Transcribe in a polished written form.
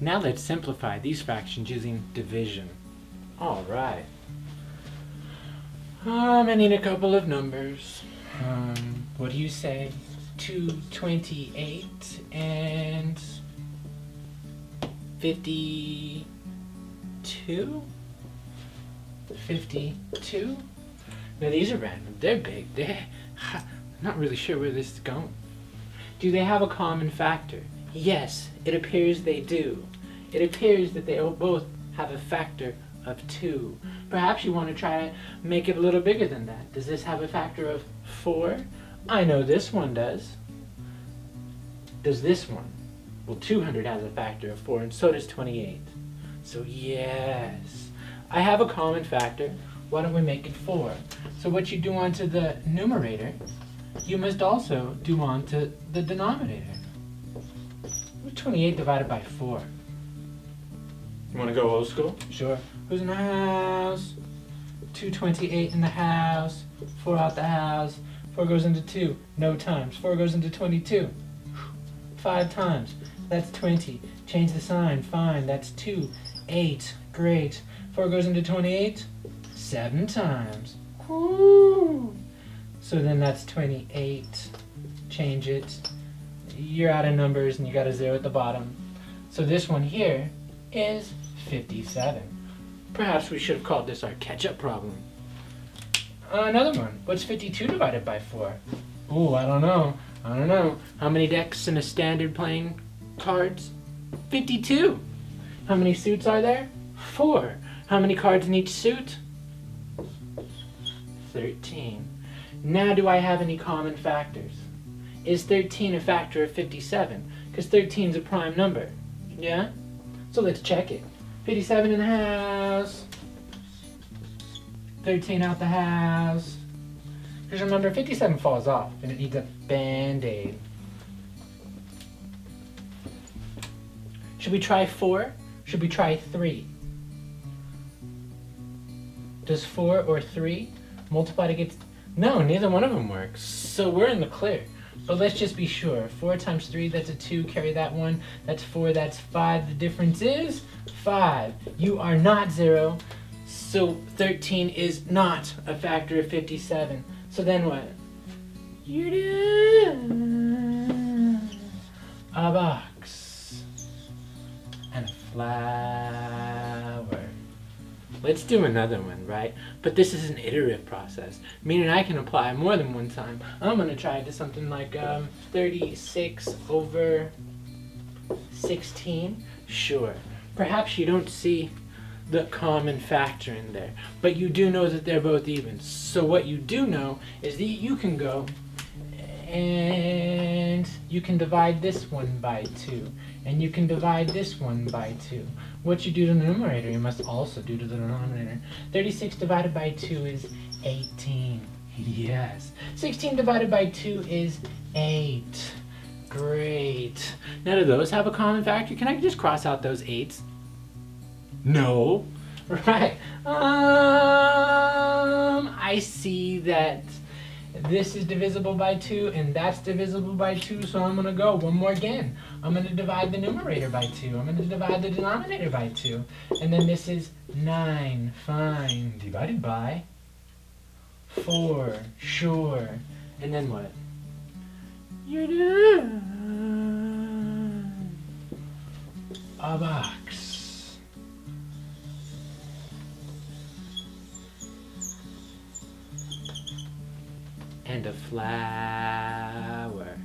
Now let's simplify these fractions using division. All right. I need a couple of numbers. What do you say? 228 and 52? 52? Now these are random. They're big. I'm not really sure where this is going. Do they have a common factor? Yes, it appears they do. It appears that they both have a factor of 2. Perhaps you want to try to make it a little bigger than that. Does this have a factor of 4? I know this one does. Does this one? Well, 200 has a factor of 4, and so does 28. So yes, I have a common factor. Why don't we make it 4? So what you do onto the numerator, you must also do onto the denominator. 28 divided by 4. You want to go old school? Sure. Who's in the house? 228 in the house. 4 out the house. 4 goes into 2. No times. 4 goes into 22. 5 times. That's 20. Change the sign. Fine. That's 2. 8. Great. 4 goes into 28. 7 times. Woo! So then that's 28. Change it. You're out of numbers and you got a 0 at the bottom. So this one here is 57. Perhaps we should have called this our catch-up problem. Another one. What's 52 divided by 4? Ooh, I don't know. I don't know. How many decks in a standard playing cards? 52. How many suits are there? 4. How many cards in each suit? 13. Now do I have any common factors? Is 13 a factor of 57? Because 13 is a prime number. Yeah? So let's check it. 57 in the house. 13 out the house. Because remember, 57 falls off and it needs a band-aid. Should we try 4? Should we try 3? Does 4 or 3 multiply to get... No, neither one of them works. So we're in the clear. But let's just be sure. 4 times 3, that's a 2. Carry that 1. That's 4. That's 5. The difference is 5. You are not 0. So 13 is not a factor of 57. So then what? You do a box and a flower. Let's do another one, right? But this is an iterative process, meaning I can apply more than one time. I'm going to try to something like 36 over 16. Sure. Perhaps you don't see the common factor in there, but you do know that they're both even. So what you do know is that you can go and you can divide this one by 2, and you can divide this one by 2. What you do to the numerator, you must also do to the denominator. 36 divided by 2 is 18. Yes. 16 divided by 2 is 8. Great. Now do those have a common factor? Can I just cross out those 8s? No. Right. I see that this is divisible by 2 and that's divisible by 2, so I'm going to go one more again. I'm going to divide the numerator by 2. I'm going to divide the denominator by 2. And then this is 9. Fine. Divided by 4. Sure. And then what? You're done. A box. And a flower.